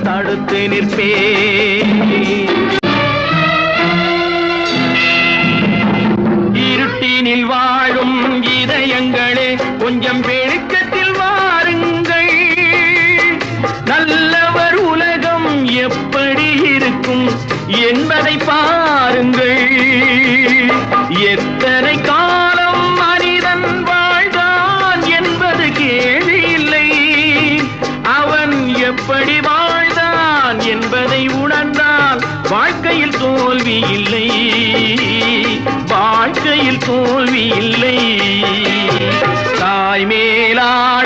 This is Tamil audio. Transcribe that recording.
தடுத்து நிற்பேன். இருட்டினில் வாழும் இதயங்களே கொஞ்சம் வெளிச்சத்தில் வாருங்கள். நல்லவர் உலகம் எப்படி இருக்கும் என்பதை பாருங்கள். எத்தனை காலம் மனிதன் வாழ்ந்தான் என்பது கேள்வி இல்லை. அவன் எப்படி வாழ்ந்தான் என்பதை உணர்ந்தால் வாழ்க்கையில் தோல்வி இல்லை. வாழ்க்கையில் தோல்வி இல்லை. தாய் மேலான